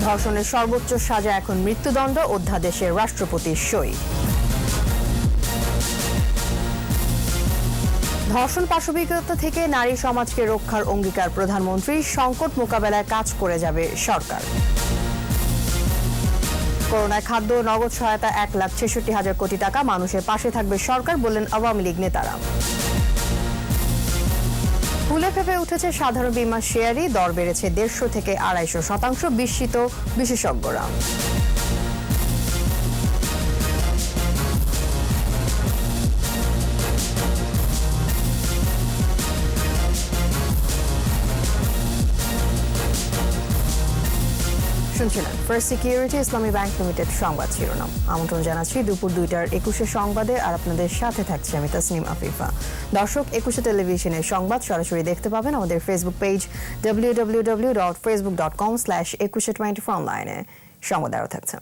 ধর্ষণের সর্বোচ্চ সাজা এখন মৃত্যুদণ্ড, অধ্যাদেশে রাষ্ট্রপতির সই। ধর্ষণ পাশবিকতা থেকে নারী সমাজকে রক্ষার অঙ্গীকার প্রধানমন্ত্রী, সংকট মোকাবেলায় কাজ করে যাবে সরকার। করোনায় খাদ্য নগদ সহায়তা 1,66,000 কোটি টাকা, মানুষের পাশে থাকবে সরকার বললেন আওয়ামী লীগ নেতারা। ফুলে ফেঁপে উঠেছে সাধারণ বীমা শেয়ারই, দর বেড়েছে 150 থেকে 250%, বিস্মিত বিশেষজ্ঞরা। শুনছিলেন ফার্স্ট সিকিউরিটি ইসলামী ব্যাংক লিমিটেড সংবাদ শিরোনাম। আমন্ত্রণ জানাচ্ছি দুপুর 2টার 21 সংবাদে, আর আপনাদের সাথে থাকছি আমি তাসনিম আফিফা। দর্শক, 21 টেলিভিশনের সংবাদ সরাসরি দেখতে পাবেন আমাদের ফেসবুক পেজ www.facebook.com/2124 অনলাইনে। সংবাদ আরও থাকছে।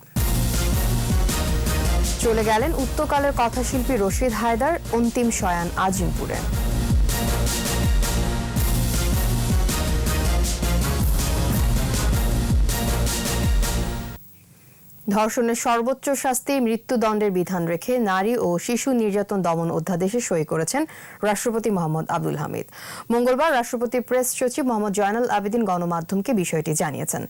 চলে গেলেন উত্তরকালের কথাশিল্পী রশিদ হায়দার, অন্তিম শয়ান আজিমপুরে। ধর্ষণের সর্বোচ্চ শাস্তি মৃত্যুদণ্ডের বিধান রেখে নারী ও শিশু নির্যাতন দমন অধ্যাদেশে সই করেছেন রাষ্ট্রপতি মোহাম্মদ আব্দুল হামিদ। মঙ্গলবার রাষ্ট্রপতির প্রেস সচিব মোহাম্মদ জয়নাল আবেদিন গণমাধ্যমকে বিষয়টি জানিয়েছেন।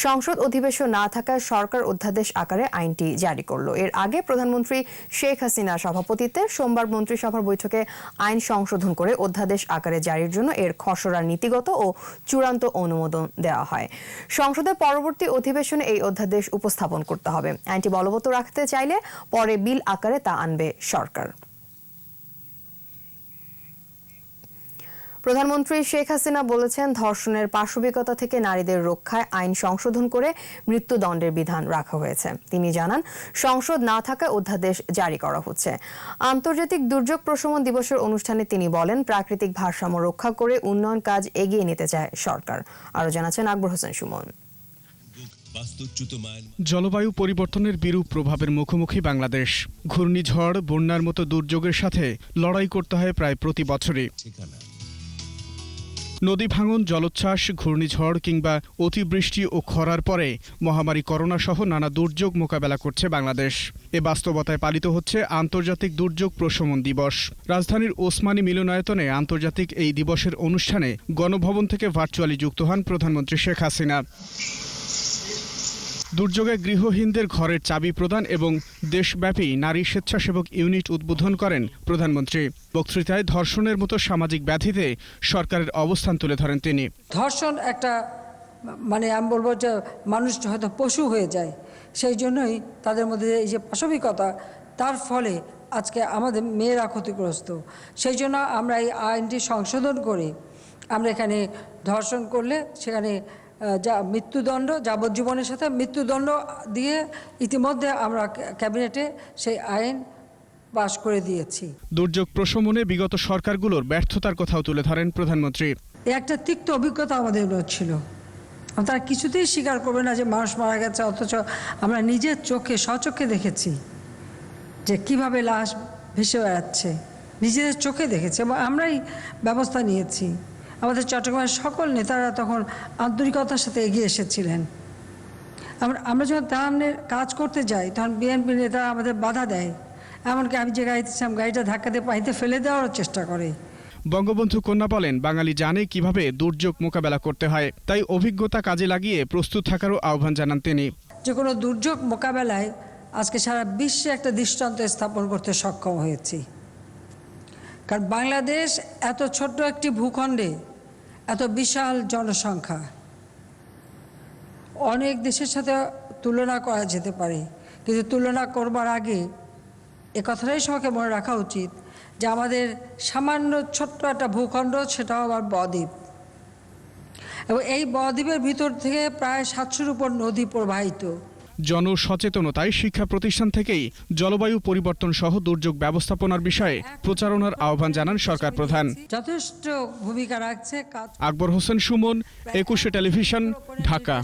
সংসদ অধিবেশন না থাকায় সরকার অধ্যাদেশ আকারে আইনটি জারি করল। এর আগে প্রধানমন্ত্রী শেখ হাসিনার সভাপতিত্বে সোমবার মন্ত্রিসভার বৈঠকে আইন সংশোধন করে অধ্যাদেশ আকারে জারির জন্য এর খসড়া নীতিগত ও চূড়ান্ত অনুমোদন দেওয়া হয়। সংসদের পরবর্তী অধিবেশনে এই অধ্যাদেশ উপস্থাপন করতে হবে। আইনটি বলবৎ রাখতে চাইলে পরে বিল আকারে তা আনবে সরকার। প্রধানমন্ত্রী শেখ হাসিনা বলেছেন, ধর্ষণের পাশবিকতা থেকে নারীদের রক্ষায় আইন সংশোধন করে মৃত্যুদণ্ডের বিধান রাখা হয়েছে। তিনি জানান, সংসদ না থাকায় অধ্যাদেশ জারি করা হচ্ছে। আন্তর্জাতিক দুর্যোগ প্রশমন দিবসের অনুষ্ঠানে তিনি বলেন, প্রাকৃতিক ভারসাম্য রক্ষা করে উন্নয়ন কাজ এগিয়ে নিতে চায় সরকার। আরও জানাচ্ছেন আকবর হোসেন সুমন। জলবায়ু পরিবর্তনের বিরূপ প্রভাবের মুখোমুখি বাংলাদেশ। ঘূর্ণিঝড়, বন্যার মতো দুর্যোগের সাথে লড়াই করতে হয় প্রায় প্রতি বছরই। নদী ভাঙন, জলোচ্ছ্বাস, ঘূর্ণিঝড় কিংবা অতিবৃষ্টি ও খরার পরে মহামারী করোনা সহ নানা দুর্যোগ মোকাবেলা করছে বাংলাদেশ। এ বাস্তবতায় পালিত হচ্ছে আন্তর্জাতিক দুর্যোগ প্রশমন দিবস। রাজধানীর ওসমানী মিলনায়তনে আন্তর্জাতিক এই দিবসের অনুষ্ঠানে গণভবন থেকে ভার্চুয়ালি যুক্ত হন প্রধানমন্ত্রী শেখ হাসিনা। দুর্যোগে গৃহহীনদের ঘরের চাবি প্রদান এবং দেশব্যাপী নারী স্বেচ্ছাসেবক ইউনিট উদ্বোধন করেন প্রধানমন্ত্রী। বক্তৃতায় ধর্ষণের মতো সামাজিক ব্যাধিতে সরকারের অবস্থান তুলে ধরেন তিনি। ধর্ষণ একটা আমি বলবো যে মানুষ হয়তো পশু হয়ে যায়, সেই জন্যই তাদের মধ্যে এই যে পাশবিকতা, তার ফলে আজকে আমাদের মেয়েরা ক্ষতিগ্রস্ত। সেই জন্য আমরা এই আইনটি সংশোধন করে আমরা এখানে ধর্ষণ করলে সেখানে যা মৃত্যুদণ্ড, যাবজ্জীবনের সাথে মৃত্যুদণ্ড দিয়ে ইতিমধ্যে আমরা ক্যাবিনেটে সেই আইন পাশ করে দিয়েছি। দুর্যোগ প্রশমনে বিগত সরকারগুলোর ব্যর্থতার কথাও তুলে ধরেন প্রধানমন্ত্রী। একটা তিক্ত অভিজ্ঞতা আমাদের ছিল। তারা কিছুতেই স্বীকার করবে না যে মানুষ মারা গেছে, অথচ আমরা নিজের চোখে স্বচক্ষে দেখেছি যে কিভাবে লাশ ভেসে বেড়াচ্ছে, নিজেদের চোখে দেখেছি এবং আমরাই ব্যবস্থা নিয়েছি। আমাদের চট্টগ্রামের সকল নেতারা তখন আন্তরিকতার সাথে এগিয়ে এসেছিলেন। আমরা যখন তার কাজ করতে যাই তখন বিএনপি নেতারা আমাদের বাধা দেয়, এমনকি আমি যে গাড়িতে ছিলাম গাড়িটা ধাক্কা দিয়ে পানিতে ফেলে দেওয়ার চেষ্টা করে। বঙ্গবন্ধু কন্যা বলেন, বাঙালি জানে কিভাবে দুর্যোগ মোকাবেলা করতে হয়, তাই অভিজ্ঞতা কাজে লাগিয়ে প্রস্তুত থাকারও আহ্বান জানান তিনি। যে কোনো দুর্যোগ মোকাবেলায় আজকে সারা বিশ্বে একটা দৃষ্টান্ত স্থাপন করতে সক্ষম হয়েছি। কারণ বাংলাদেশ এত ছোট্ট একটি ভূখণ্ডে এত বিশাল জনসংখ্যা, অনেক দেশের সাথে তুলনা করা যেতে পারে, কিন্তু তুলনা করবার আগে এ কথাটাই সবাইকে মনে রাখা উচিত যে আমাদের সামান্য ছোট্ট একটা ভূখণ্ড, সেটাও আবার বদ্বীপ, এবং এই বদ্বীপের ভিতর থেকে প্রায় 700-র উপর নদী প্রবাহিত। জনসচেতনতায় শিক্ষা প্রতিষ্ঠান থেকেই জলবায়ু পরিবর্তন সহ দুর্যোগ ব্যবস্থাপনার বিষয়ে প্রচারণার আহ্বান জানান সরকার প্রধান। যথেষ্ট ভূমিকা রাখছে। আকবর হোসেন সুমন, 21 টেলিভিশন, ঢাকা।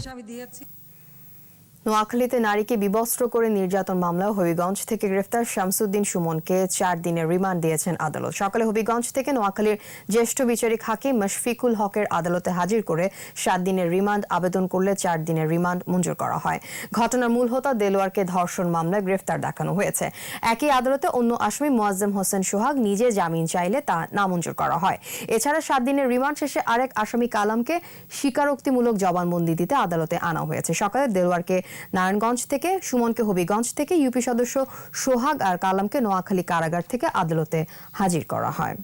নোয়াখালীতে নারীকে বিবস্ত্র করে নির্যাতন মামলায় হবিগঞ্জ থেকে গ্রেফতার শামসুদ্দিন সুমনকে 4 দিনের রিমান্ড দিয়েছেন আদালত। সকালে হবিগঞ্জ থেকে নোয়াখালীর জ্যেষ্ঠ বিচারিক হাকিম মশফিকুল হকের আদালতে হাজির করে 7 দিনের রিমান্ড আবেদন করলে 4 দিনের রিমান্ড মঞ্জুর করা হয়। ঘটনার মূল হোতা দেলোয়ারকে ধর্ষণ মামলায় গ্রেফতার দেখানো হয়েছে। একই আদালতে অন্য আসামি মোয়াজ্জেম হোসেন সোহাগ নিজে জামিন চাইলে তা নামঞ্জুর করা হয়। এছাড়া 7 দিনের রিমান্ড শেষে আরেক আসামি কালামকে স্বীকারোক্তিমূলক জবানবন্দি দিতে আদালতে আনা হয়েছে। সকালে দেলোয়ারকে নারায়ণগঞ্জ থেকে, সুমনকে হবিগঞ্জ থেকে, ইউপি সদস্য সোহাগ আর কালামকে নোয়াখালী কারাগার থেকে আদালতে হাজির করা হয়।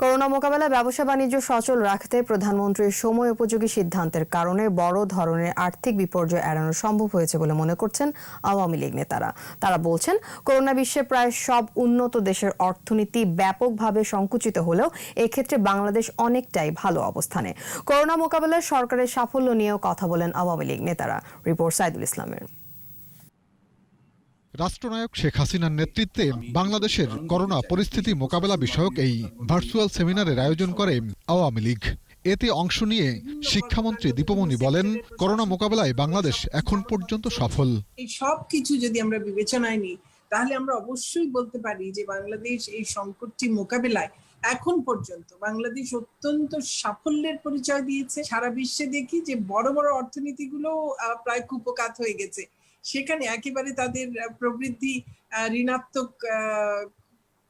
করোনা মোকাবেলায় ব্যবসা বাণিজ্য সচল রাখতে প্রধানমন্ত্রীর সময় উপযোগী সিদ্ধান্তের কারণে বড় ধরনের আর্থিক বিপর্যয় এড়ানো সম্ভব হয়েছে বলে মনে করছেন আওয়ামী লীগ নেতারা। তারা বলছেন, করোনা বিশ্বে প্রায় সব উন্নত দেশের অর্থনীতি ব্যাপকভাবে সংকুচিত হলেও এক্ষেত্রে বাংলাদেশ অনেকটাই ভালো অবস্থানে। করোনা মোকাবেলায় সরকারের সাফল্য নিয়েও কথা বলেন আওয়ামী লীগ নেতারা। রিপোর্ট সাইদুল ইসলামের। রাষ্ট্রনায়ক শেখ হাসিনার নেতৃত্বে বাংলাদেশের করোনা পরিস্থিতি মোকাবেলা বিষয়ক এই ভার্চুয়াল সেমিনারের আয়োজন করে আওয়ামী লীগ। এতে অংশ নিয়ে শিক্ষামন্ত্রী দীপমণি বলেন, করোনা মোকাবেলায় বাংলাদেশ এখন পর্যন্ত সফল। এই সব কিছু যদি আমরা বিবেচনায় নিই, তাহলে আমরা অবশ্যই বলতে পারি যে বাংলাদেশ এই সংকটটি মোকাবেলায় এখন পর্যন্ত বাংলাদেশ অত্যন্ত সাফল্যের পরিচয় দিয়েছে। সারা বিশ্বে দেখি যে বড় বড় অর্থনীতিগুলো প্রায় কুপকাত হয়ে গেছে, সেখানে একেবারে তাদের প্রবৃদ্ধি ঋণাত্মক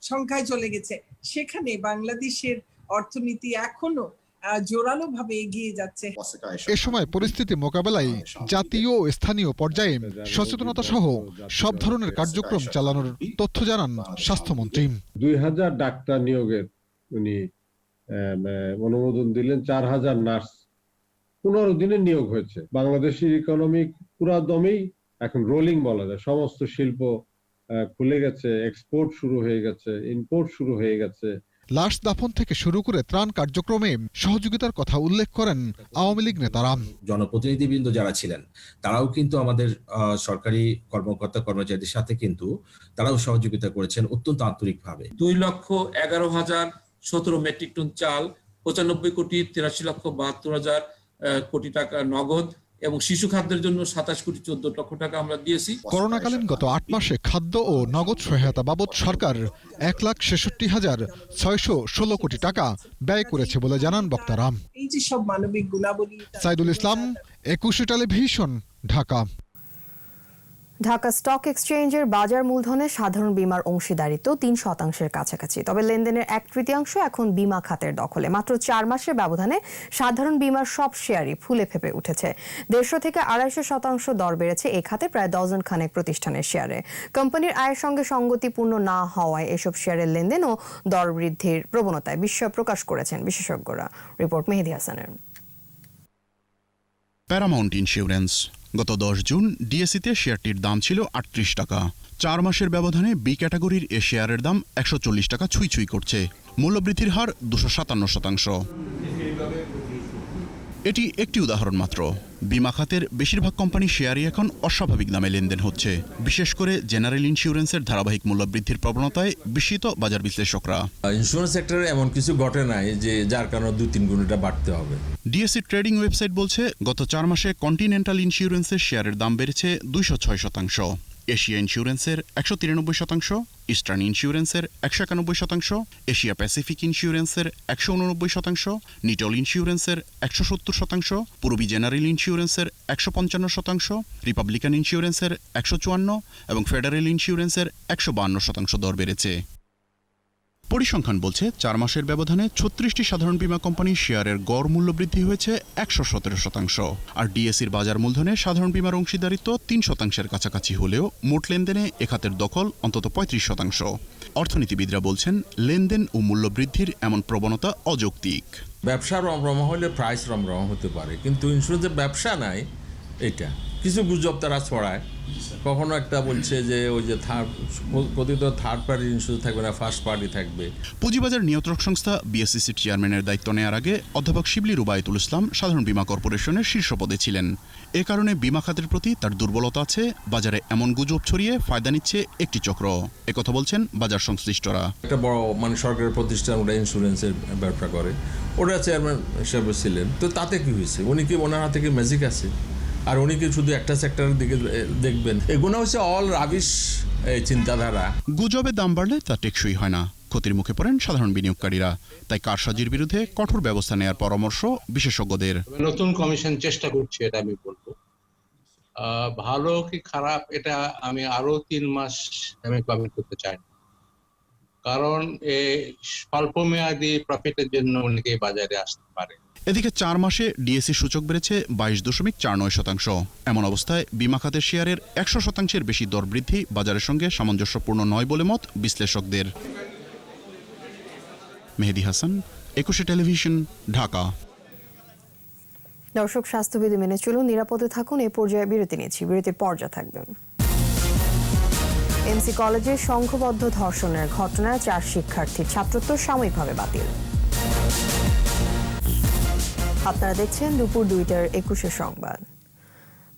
সংখ্যায় চলে গেছে। সেখানে বাংলাদেশের অর্থনীতি এখনো জোরালো ভাবে এগিয়ে যাচ্ছে। এ সময় পরিস্থিতি মোকাবেলায় জাতীয় ও স্থানীয় পর্যায়ে সচেতনতা সহ সব ধরনের কার্যক্রম চালানোর তথ্য জানান স্বাস্থ্যমন্ত্রী। 2000 ডাক্তার নিয়োগের উনি অনুমোদন দিলেন। 4000 নার্স 15 দিনে নিয়োগ হয়েছে। বাংলাদেশের ইকোনমিক পুরা দমেই এখন রোলিং বলা যায়। সমস্ত শিল্প খুলে গেছে, এক্সপোর্ট শুরু হয়ে গেছে, ইম্পোর্ট শুরু হয়ে গেছে। লাশ দাফন থেকে শুরু করে ত্রাণ কার্যক্রমে সহযোগিতার কথা উল্লেখ করেন আওয়ামী লীগ নেতারা। জনপ্রতিনিধিবৃন্দ যারা ছিলেন তারাও কিন্তু আমাদের সরকারি কর্মকর্তা কর্মচারীদের সাথে কিন্তু তারাও সহযোগিতা করেছেন অত্যন্ত আন্তরিকভাবে। 2,11,017 মেট্রিক টন চাল, 95,83,72,000 কোটি টাকা নগদ এবং শিশু খাদ্যের জন্য 27,14,00,00,000 টাকা আমরা দিয়েছি। করোনাকালীন গত 8 মাসে খাদ্য ও নগদ সহায়তা বাবদ সরকার 1,66,616 কোটি টাকা ব্যয় করেছে বলে জানান বক্তারা। এই যে সব মানবিক গুণাবলী। সাইদুল ইসলাম, 21 টেলিভিশন, ঢাকা। ঢাকা স্টক এক্সচেঞ্জের বাজার মূলধনে সাধারণ বীমার অংশীদারিত্ব 3% কাছাকাছি। তবে লেনদেনের 1/3 এখন বীমা খাতের দখলে। মাত্র 4 মাসের ব্যবধানে সাধারণ বীমার সব শেয়ারই ফুলে ফেপে উঠেছে। 150 থেকে 250% দর বেড়েছে এ খাতে প্রায় ডজন খানেক প্রতিষ্ঠানের শেয়ারে। কোম্পানির আয়ের সঙ্গে সঙ্গতিপূর্ণ না হওয়ায় এসব শেয়ারের লেনদেন ও দর বৃদ্ধির প্রবণতায় বিস্ময় প্রকাশ করেছেন বিশেষজ্ঞরা। রিপোর্ট মেহেদী হাসানের। প্যারামাউন্ট ইন্স্যুরেন্স গত 10 জুন ডিএসইতে শেয়ারটির দাম ছিল 38 টাকা। 4 মাসের ব্যবধানে বি ক্যাটাগরির এ শেয়ারের দাম 140 টাকা ছুঁই করছে। মূল্যবৃদ্ধির হার 257%। এটি একটি উদাহরণ মাত্র। বীমা খাতের বেশিরভাগ কোম্পানি শেয়ারই এখন অস্বাভাবিক দামে লেনদেন হচ্ছে। বিশেষ করে জেনারেল ইন্স্যুরেন্সের ধারাবাহিক মূল্যবৃদ্ধির প্রবণতায় বিস্মিত বাজার বিশ্লেষকরা। ইন্স্যুরেন্স সেক্টরে এমন কিছু ঘটে নাই যে যার কারণে 2-3 গুণ এটা বাড়তে হবে। ডিএসই ট্রেডিং ওয়েবসাইট বলছে, গত 4 মাসে কন্টিনেন্টাল ইন্স্যুরেন্সের শেয়ারের দাম বেড়েছে 206%, এশিয়া ইন্স্যুরেন্সের 193%, ইস্টার্ন ইন্স্যুরেন্সের 191%, এশিয়া প্যাসিফিক ইন্স্যুরেন্সের 189%, নিটল ইন্স্যুরেন্সের 170%, পূর্বী জেনারেল ইন্স্যুরেন্সের 155%, রিপাবলিকান ইন্স্যুরেন্সের 154% এবং ফেডারেল ইন্স্যুরেন্সের 152% দর বেড়েছে। পরিসংখ্যান বলছে, 4 মাসের ব্যবধানে 36টি সাধারণ বীমা কোম্পানির শেয়ারের গড় মূল্য বৃদ্ধি হয়েছে 117%। আর ডিএসইর বাজার মূলধনে সাধারণ বীমার অংশীদারিত্ব 3%-এর কাছাকাছি হলেও মোট লেনদেনে এ খাতের দখল অন্তত 35%। অর্থনীতিবিদরা বলছেন, লেনদেন ও মূল্য বৃদ্ধির এমন প্রবণতা অযৌক্তিক। ব্যবসা রমরমা হলে প্রাইস রমরমা হতে পারে, কিন্তু ইন্স্যুরেন্সের ব্যবসা নাই এটা। কিছু গুজব তারা ছড়ায়। কখনো একটা বলছে যে ওই যে কথিত থার্ড পার্টি ইন্স্যুরেন্স থাকবে না, ফার্স্ট পার্টি থাকবে। পুঁজিবাজার নিয়ন্ত্রক সংস্থা বিএসইসির চেয়ারম্যানের দায়িত্ব নেওয়ার আগে অধ্যাপক শিবলি রুবায়েতুল ইসলাম সাধারণ বীমা কর্পোরেশনের শীর্ষ পদে ছিলেন। এ কারণে বীমা খাতের প্রতি তার দুর্বলতা আছে। বাজারে এমন গুজব ছড়িয়ে ফায়দা নিচ্ছে একটি চক্র, একথা বলছেন বাজার সংশ্লিষ্টরা। একটা বড় সরকারের প্রতিষ্ঠান ওটা ইন্স্যুরেন্সের ব্যবসা করে, ওটা চেয়ারম্যান হিসেবে ছিলেন। তো তাতে কি হয়েছে? উনি কি ওনার হাতে কি ম্যাজিক আছে? আর উনি কি শুধু একটা সেক্টরের দিকে দেখবেন? এগুলো হচ্ছে অল রাবিশ চিন্তাধারা। গুজবে দাম বাড়লে তা টেকসই হয় না, ক্ষতির মুখে পড়েন সাধারণ বিনিয়োগকারীরা। তাই কারসাজির বিরুদ্ধে কঠোর ব্যবস্থা নেওয়ার পরামর্শ বিশেষজ্ঞদের। নতুন কমিশন চেষ্টা করছে, এটা আমি বলবো। ভালো কি খারাপ এটা আমি আরো 3 মাস আমি কমিট করতে চাই না, কারণ স্বল্প মেয়াদী প্রফিটের জন্য অনেকে বাজারে আসতে পারে। এদিকে 4 মাসে ডিএসই সূচক বেড়েছে 22.49%। এমন অবস্থায় বীমা খাতের শেয়ারের 100%-এর বেশি দর বৃদ্ধি বাজারের সঙ্গে সামঞ্জস্যপূর্ণ নয় বলে মত বিশ্লেষকদের। মেহেদী হাসান, 21 টেলিভিশন, ঢাকা। দর্শক, স্বাস্থ্যবিধি মেনে চলুন, নিরাপদে থাকুন। এই পর্যায়ে বিরতি নিচ্ছি, বিরতির পর যা থাকবেন। এমসি কলেজে সংঘবদ্ধ ধর্ষণের ঘটনায় 4 শিক্ষার্থীর ছাত্রত্ব সাময়িকভাবে বাতিল। আপনারা দেখছেন দুপুর 2টার 21 সংবাদ।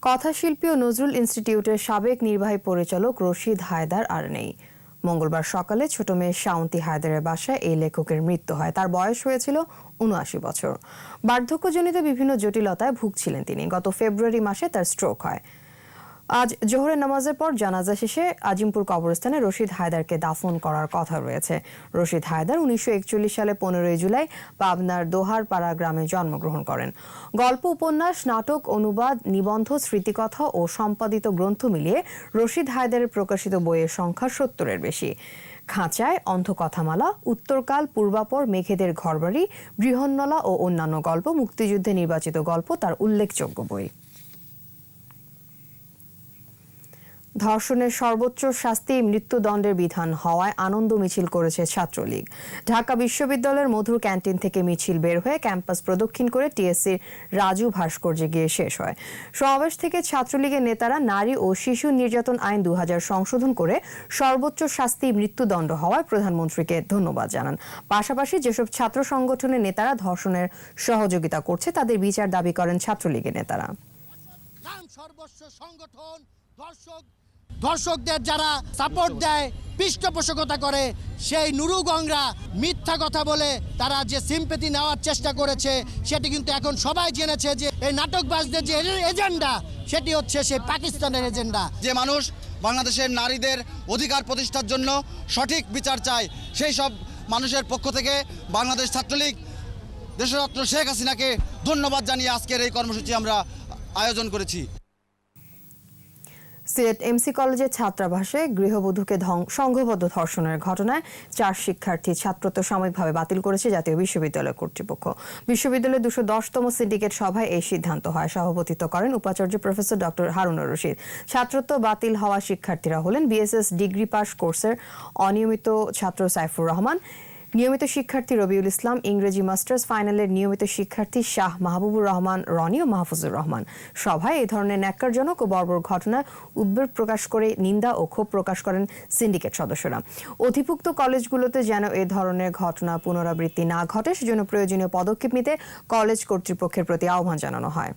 কথাশিল্পী ও নজরুল ইনস্টিটিউটের সাবেক নির্বাহী পরিচালক রশিদ হায়দার আর নেই। মঙ্গলবার সকালে ছোট মেয়ে শাওন্তি হায়দারের বাসায় এই লেখকের মৃত্যু হয়। তার বয়স হয়েছিল 79 বছর। বার্ধক্যজনিত বিভিন্ন জটিলতায় ভুগছিলেন তিনি। গত ফেব্রুয়ারি মাসে তার স্ট্রোক হয়। আজ জোহরের নামাজের পর জানাজা শেষে আজিমপুর কবরস্থানে রশিদ হায়দারকে দাফন করার কথা রয়েছে। রশিদ হায়দার 1941 সালে 15 জুলাই পাবনার দোহারপাড়া গ্রামে জন্মগ্রহণ করেন। গল্প, উপন্যাস, নাটক, অনুবাদ, নিবন্ধ, স্মৃতিকথা ও সম্পাদিত গ্রন্থ মিলিয়ে রশিদ হায়দারের প্রকাশিত বইয়ের সংখ্যা 70-এর বেশি। খাঁচায়, অন্ধকথামালা, উত্তরকাল, পূর্বাপর, মেঘেদের ঘরবাড়ি, বৃহন্নলা ও অন্যান্য গল্প, মুক্তিযুদ্ধে নির্বাচিত গল্প তার উল্লেখযোগ্য বই। ধর্ষণের সর্বোচ্চ শাস্তি মৃত্যুদণ্ডের বিধান হওয়ায় আনন্দ মিছিল করেছে ছাত্রলীগ। ঢাকা বিশ্ববিদ্যালয়ের মধুর ক্যান্টিন থেকে মিছিল বের হয়ে ক্যাম্পাস প্রদক্ষিণ করে টিএসসির রাজু ভাস্কর্যে গিয়ে শেষ হয়। সমাবেশ থেকে ছাত্রলীগের নেতারা নারী ও শিশু নির্যাতন আইন 2000 সংশোধন করে সর্বোচ্চ শাস্তি মৃত্যুদণ্ড হওয়ায় প্রধানমন্ত্রীকে ধন্যবাদ জানান। পাশাপাশি যেসব ছাত্র সংগঠনের নেতারা ধর্ষণের সহযোগিতা করছে তাদের বিচার দাবি করেন ছাত্রলীগের নেতারা। সর্বস্ব সংগঠন ধর্ষকদের যারা সাপোর্ট দেয়, পৃষ্ঠপোষকতা করে, সেই নুরুগংরা মিথ্যা কথা বলে তারা যে সিম্পেথি নেওয়ার চেষ্টা করেছে, সেটি কিন্তু এখন সবাই জেনেছে যে এই নাটকবাজদের যে এজেন্ডা সেটি হচ্ছে সেই পাকিস্তানের এজেন্ডা। যে মানুষ বাংলাদেশের নারীদের অধিকার প্রতিষ্ঠার জন্য সঠিক বিচার চায়, সেই সব মানুষের পক্ষ থেকে বাংলাদেশ ছাত্রলীগ দেশরত্ন শেখ হাসিনাকে ধন্যবাদ জানিয়ে আজকের এই কর্মসূচি আমরা আয়োজন করেছি। সিলেট এমসি কলেজের ছাত্রাবাসে গৃহবধূকে সংঘবদ্ধ ধর্ষণের ঘটনায় 4 শিক্ষার্থী ছাত্রত্ব সাময়িকভাবে বাতিল করেছে জাতীয় বিশ্ববিদ্যালয় কর্তৃপক্ষ। বিশ্ববিদ্যালয়ের 210তম সিন্ডিকেট সভায় এই সিদ্ধান্ত হয়। সভাপতিত্ব করেন উপাচার্য প্রফেসর ডক্টর হারুনুর রশিদ। ছাত্রত্ব বাতিল হওয়া শিক্ষার্থীরা হলেন বিএসএস ডিগ্রি পাস কোর্সের অনিয়মিত ছাত্র সাইফুর রহমান, নিয়মিত শিক্ষার্থী রবিউল ইসলাম, ইংরেজি মাস্টার্স ফাইনালের নিয়মিত শিক্ষার্থী শাহ মাহবুবুর রহমান রনি ও মাহফুজুর রহমান। সভায় এই ধরনের ন্যাক্কারজনক ও বর্বর ঘটনায় উদ্বেগ প্রকাশ করে নিন্দা ও ক্ষোভ প্রকাশ করেন সিন্ডিকেট সদস্যরা। অধিভুক্ত কলেজগুলোতে যেন এ ধরনের ঘটনা পুনরাবৃত্তি না ঘটে সেজন্য প্রয়োজনীয় পদক্ষেপ নিতে কলেজ কর্তৃপক্ষের প্রতি আহ্বান জানানো হয়।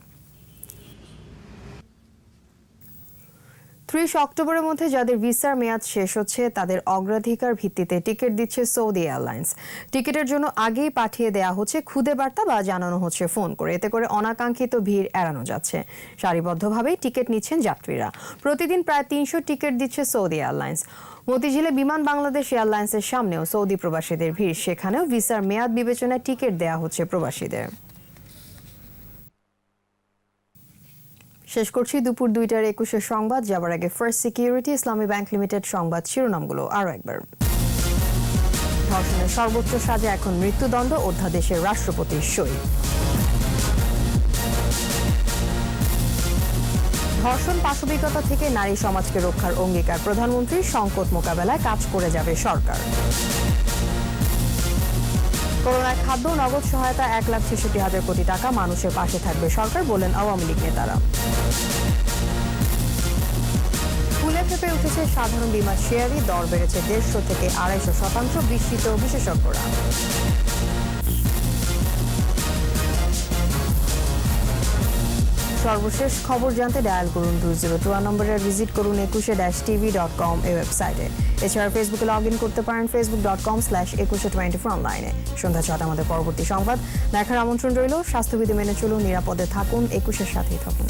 30 অক্টোবরের মধ্যে যাদের ভিসার মেয়াদ শেষ হচ্ছে তাদের অগ্রাধিকার ভিত্তিতে টিকিট দিচ্ছে সৌদি এয়ারলাইন্স। টিকিটের জন্য আগেই পাঠিয়ে দেওয়া হচ্ছে খুদে বার্তা বা জানানো হচ্ছে ফোন করে। এতে করে অনাকাঙ্ক্ষিত ভিড় এড়ানো যাচ্ছে। সারিবদ্ধভাবেই টিকিট নিচ্ছেন যাত্রীরা। প্রতিদিন প্রায় 300 টিকিট দিচ্ছে সৌদি এয়ারলাইন্স। মতিঝিলে বিমান বাংলাদেশ এয়ারলাইন্সের সামনেও সৌদি প্রবাসীদের ভিড়। সেখানেও ভিসার মেয়াদ বিবেচনায় টিকিট দেওয়া হচ্ছে প্রবাসীদের। শেষ করছি দুপুর 2টার 21 সংবাদ। যাবার আগে ফার্স্ট সিকিউরিটি ইসলামী ব্যাংক লিমিটেড সংবাদ শিরোনামগুলো আরো একবার। ধর্ষণের সর্বোচ্চ সাজা এখন মৃত্যুদণ্ড, অধ্যাদেশের রাষ্ট্রপতির সই। ধর্ষণ পাশবিকতা থেকে নারী সমাজকে রক্ষার অঙ্গীকার প্রধানমন্ত্রীর। সংকট মোকাবেলায় কাজ করে যাবে সরকার। করোনায় খাদ্য নগদ সহায়তা 1,66,000 কোটি টাকা, মানুষের পাশে থাকবে সরকার বললেন আওয়ামী লীগ নেতারা। ধাপে উঠেছে সাধারণ বীমা শেয়ারই, দর বেড়েছে 150 থেকে 250% বিস্মিত বিশেষজ্ঞরা। সর্বশেষ খবর জানতে ডায়াল করুন 2021 নম্বরে, ভিজিট করুন ekushe-tv.com এই ওয়েবসাইটে। এছাড়া ফেসবুকে লগ ইন করতে পারেন facebook.com/ekushe24 অনলাইনে। সন্ধ্যা 6টায় আমাদের পরবর্তী সংবাদ দেখার আমন্ত্রণ রইল। স্বাস্থ্যবিধি মেনে চলুন, নিরাপদে থাকুন, একুশের সাথেই থাকুন।